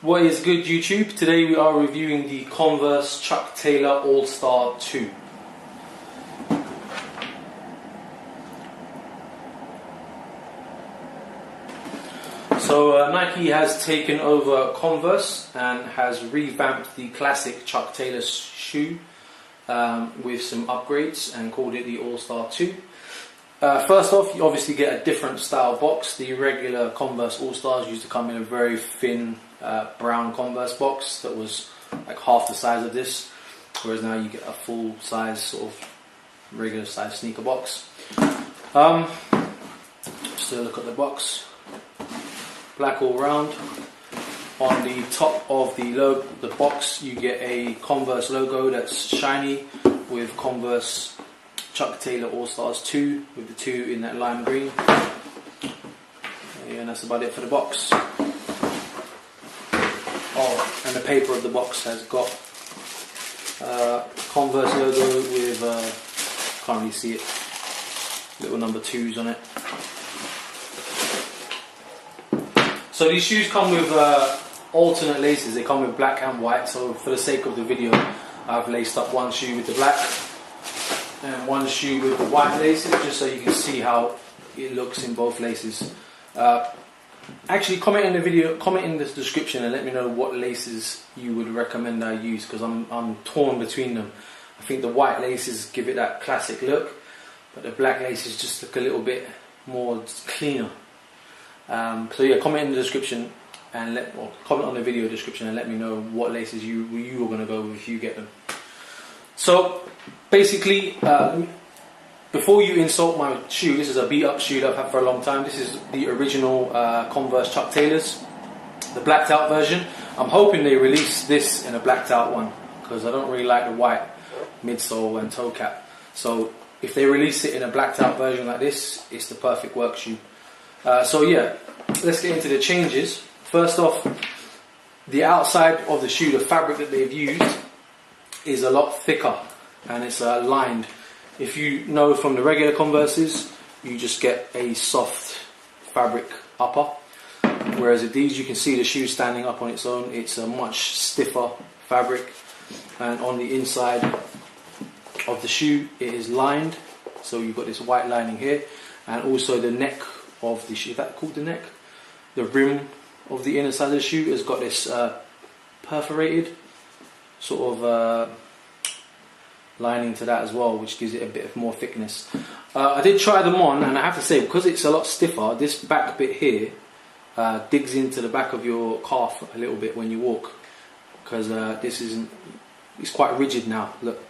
What is good, YouTube? Today we are reviewing the Converse Chuck Taylor All-Star 2. So Nike has taken over Converse and has revamped the classic Chuck Taylor shoe with some upgrades and called it the All-Star 2. First off, you obviously get a different style box. The regular Converse All-Stars used to come in a very thin brown Converse box that was like half the size of this, whereas now you get a full size sort of regular size sneaker box. Just a look at the box. Black all round. On the top of the box you get a Converse logo that's shiny with Converse Chuck Taylor All-Stars 2 with the 2 in that lime green. Yeah, and that's about it for the box. Oh, and the paper of the box has got Converse logo with, can't really see it, little number 2s on it. So these shoes come with alternate laces. They come with black and white, so for the sake of the video I've laced up one shoe with the black and one shoe with the white laces, just so you can see how it looks in both laces. Actually, comment in the description and let me know what laces you would recommend I use, because I'm torn between them. I think the white laces give it that classic look, but the black laces just look a little bit more cleaner. So yeah, comment in the description and comment on the video description and let me know what laces you are going to go with if you get them. So basically, before you insult my shoe, this is a beat up shoe that I've had for a long time. This is the original Converse Chuck Taylors, the blacked out version. I'm hoping they release this in a blacked out one, because I don't really like the white midsole and toe cap. So if they release it in a blacked out version like this, it's the perfect work shoe. So yeah, let's get into the changes. First off, the outside of the shoe, the fabric that they've used is a lot thicker and it's lined. If you know from the regular Converses, you just get a soft fabric upper, whereas with these you can see the shoe standing up on its own. It's a much stiffer fabric, and on the inside of the shoe it is lined, so you've got this white lining here, and also the neck of the shoe, is that called the neck? The rim of the inner side of the shoe has got this perforated sort of lining to that as well, which gives it a bit of more thickness. I did try them on, and I have to say, because it's a lot stiffer, this back bit here digs into the back of your calf a little bit when you walk, because it's quite rigid now, look,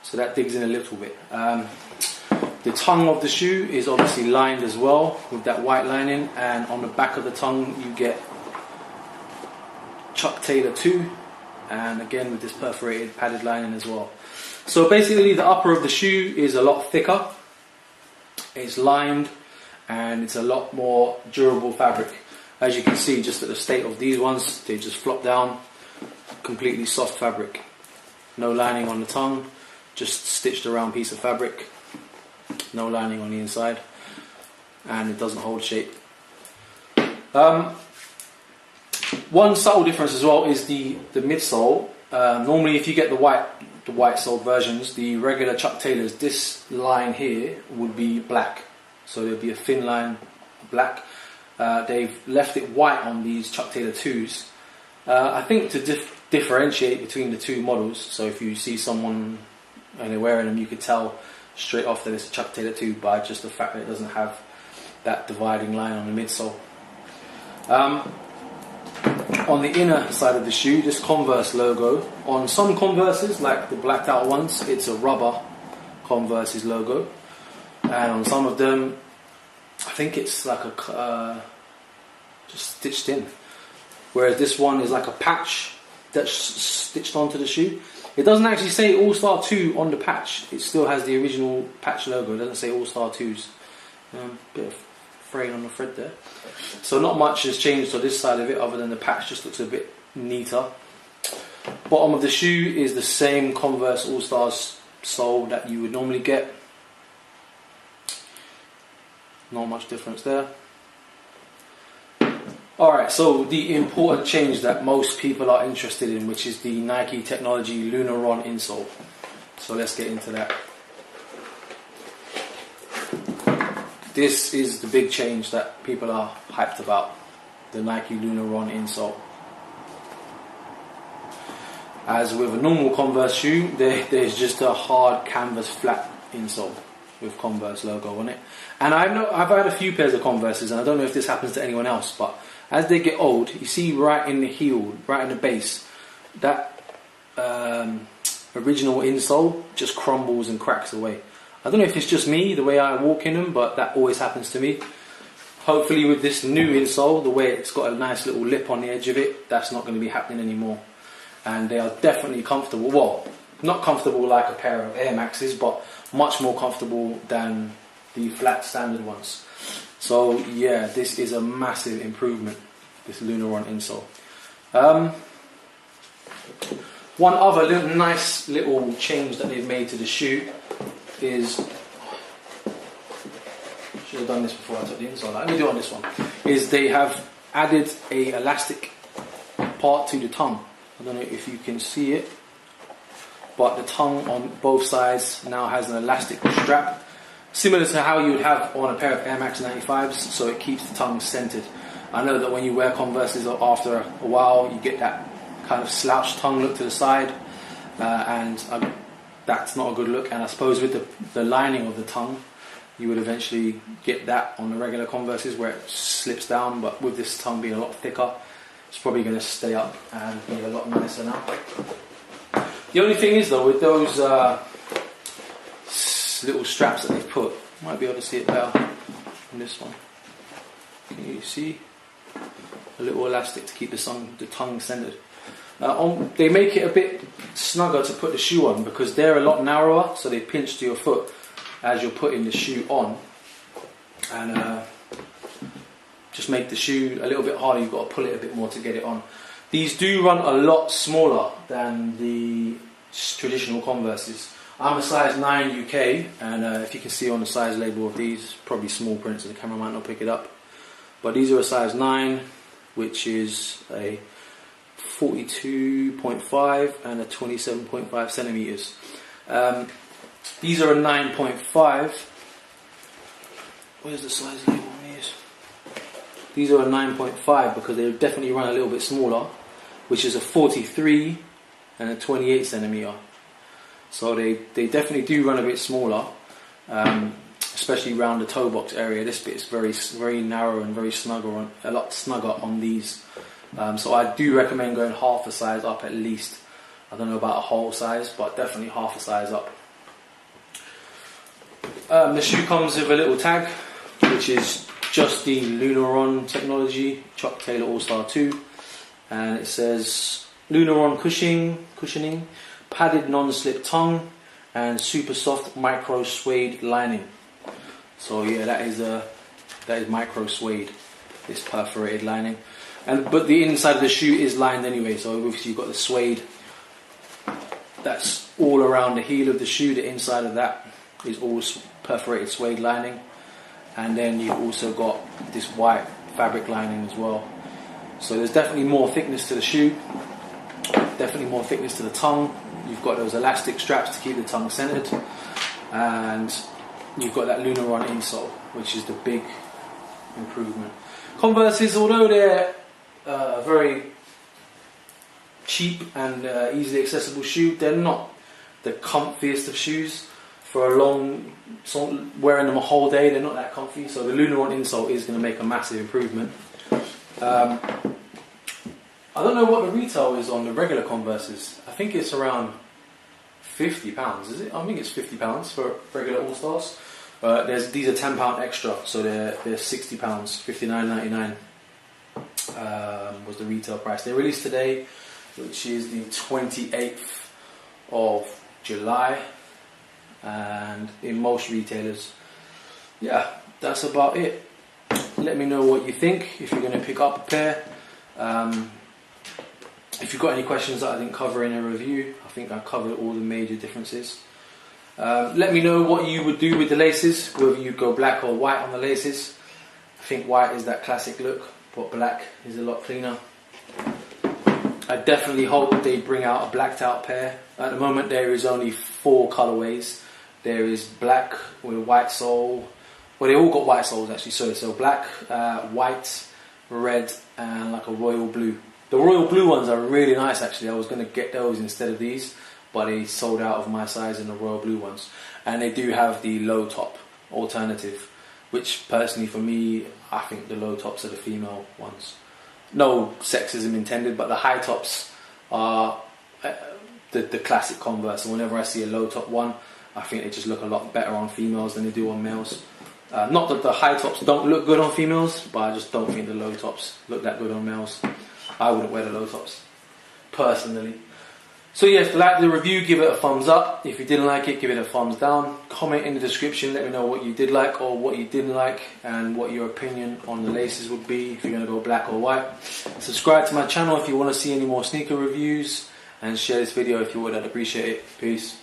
so that digs in a little bit. The tongue of the shoe is obviously lined as well with that white lining, and on the back of the tongue you get Chuck Taylor 2, and again with this perforated padded lining as well. So basically the upper of the shoe is a lot thicker, it's lined, and it's a lot more durable fabric. As you can see, just at the state of these ones, they just flop down, completely soft fabric. No lining on the tongue, just stitched around piece of fabric. No lining on the inside, and it doesn't hold shape. One subtle difference as well is the midsole. Normally if you get the white sole versions, the regular Chuck Taylors, this line here would be black, so there'd be a thin line black. They've left it white on these Chuck Taylor 2s, I think to differentiate between the two models. So if you see someone and they're wearing them, you could tell straight off that it's a Chuck Taylor 2 by just the fact that it doesn't have that dividing line on the midsole. On the inner side of the shoe, this Converse logo. On some Converses, like the blacked out ones, it's a rubber Converse's logo, and on some of them I think it's like a just stitched in, whereas this one is like a patch that's stitched onto the shoe. It doesn't actually say All-Star 2 on the patch, it still has the original patch logo, it doesn't say All-Star 2s. Bit of fraying on the thread there. So not much has changed on this side of it, other than the patch just looks a bit neater. Bottom of the shoe is the same Converse All-Stars sole that you would normally get. Not much difference there. Alright, so the important change that most people are interested in, which is the Nike Technology Lunaron insole. So let's get into that. This is the big change that people are hyped about, the Nike Lunaron insole. As with a normal Converse shoe, there's just a hard canvas flat insole with Converse logo on it. And I've had a few pairs of Converses, and I don't know if this happens to anyone else, but as they get old, you see right in the heel, right in the base, that original insole just crumbles and cracks away. I don't know if it's just me, the way I walk in them, but that always happens to me. Hopefully with this new insole, the way it's got a nice little lip on the edge of it, that's not going to be happening anymore. And they are definitely comfortable. Well, not comfortable like a pair of Air Maxes, but much more comfortable than the flat standard ones. So yeah, this is a massive improvement, this Lunaron insole. One other nice little change that they've made to the shoe is, should have done this before I took the insole out. Let me do it on this one. Is they have added a elastic part to the tongue. I don't know if you can see it, but the tongue on both sides now has an elastic strap, similar to how you would have on a pair of Air Max 95s, so it keeps the tongue centered. I know that when you wear Converses after a while, you get that kind of slouched tongue look to the side, and that's not a good look. And I suppose with the lining of the tongue, you would eventually get that on the regular Converses where it slips down, but with this tongue being a lot thicker, it's probably going to stay up and be a lot nicer now. The only thing is though, with those little straps that they've put, you might be able to see it better on this one. Can you see? A little elastic to keep the tongue centered. They make it a bit snugger to put the shoe on because they're a lot narrower, so they pinch to your foot as you're putting the shoe on, and just make the shoe a little bit harder. You've got to pull it a bit more to get it on. These do run a lot smaller than the traditional Converses. I'm a size 9 UK, and if you can see on the size label of these, probably small print so the camera might not pick it up, but these are a size 9, which is a 42.5 and a 27.5 centimeters. These are a 9.5. Where's the size label on these? These are a 9.5 because they definitely run a little bit smaller, which is a 43 and a 28 centimeter. So they definitely do run a bit smaller, especially around the toe box area. This bit is very narrow and very snugger, a lot snugger on these. So I do recommend going half a size up at least. I don't know about a whole size, but definitely half a size up. The shoe comes with a little tag, which is just the Lunaron Technology Chuck Taylor All-Star 2, and it says Lunaron cushioning, padded non-slip tongue, and super soft micro suede lining. So yeah, that is micro suede, this perforated lining. But the inside of the shoe is lined anyway, so obviously you've got the suede that's all around the heel of the shoe. The inside of that is all perforated suede lining, and then you've also got this white fabric lining as well. So there's definitely more thickness to the shoe, definitely more thickness to the tongue. You've got those elastic straps to keep the tongue centered, and you've got that Lunaron insole, which is the big improvement. Converses, although they're very cheap and easily accessible shoe, they're not the comfiest of shoes. For a long, wearing them a whole day, they're not that comfy. So the Lunaron insole is going to make a massive improvement. I don't know what the retail is on the regular Converses. I think it's around £50, is it? I think it's £50 for regular All-Stars. These are £10 extra, so they're £60, $59.99 was the retail price. They released today, which is the 28th of July, and in most retailers. Yeah, that's about it. Let me know what you think if you're going to pick up a pair. If you've got any questions that I didn't cover in a review, I think I covered all the major differences. Let me know what you would do with the laces, whether you go black or white on the laces. I think white is that classic look, but black is a lot cleaner. I definitely hope they bring out a blacked out pair. At the moment there is only 4 colorways. There is black with a white sole. Well, they all got white soles actually. So black, white, red, and like a royal blue. The royal blue ones are really nice actually. I was going to get those instead of these, but they sold out of my size in the royal blue ones. And they do have the low top alternative, which personally for me, I think the low tops are the female ones. No sexism intended, but the high tops are the classic Converse. And whenever I see a low top one, I think they just look a lot better on females than they do on males. Not that the high tops don't look good on females, but I just don't think the low tops look that good on males. I wouldn't wear the low tops, personally. So yeah, if you liked the review, give it a thumbs up. If you didn't like it, give it a thumbs down. Comment in the description, let me know what you did like or what you didn't like, and what your opinion on the laces would be, if you're going to go black or white. Subscribe to my channel if you want to see any more sneaker reviews, and share this video if you would, I'd appreciate it. Peace.